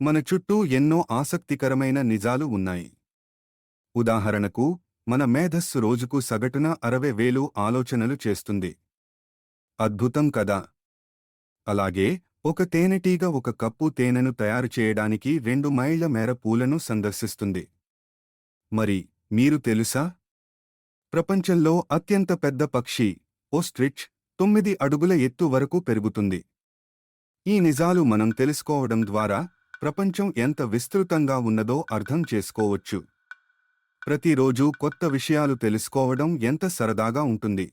మన చుట్టూ ఎన్నో ఆసక్తికరమైన నిజాలు ఉన్నాయి. ఉదాహరణకు, మన మేధస్సు రోజుకు సగటున 60,000 ఆలోచనలు చేస్తుంది. అద్భుతం కదా! అలాగే, ఒక తేనెటీగ ఒక కప్పు తేనెను తయారు చేయడానికి 2 మైళ్ళ మేర పూలను సందర్శిస్తుంది. మరి, మీరు తెలుసా? ప్రపంచంలో అత్యంత పెద్ద పక్షి, ఓస్ట్రిచ్, 9 అడుగుల ఎత్తు వరకు పెరుగుతుంది. ఈ నిజాలు మనం తెలుసుకోవడం ద్వారా ప్రపంచం ఎంత విస్తృతంగా ఉన్నదో అర్థం చేసుకోవచ్చు. ప్రతిరోజూ కొత్త విషయాలు తెలుసుకోవడం ఎంత సరదాగా ఉంటుంది.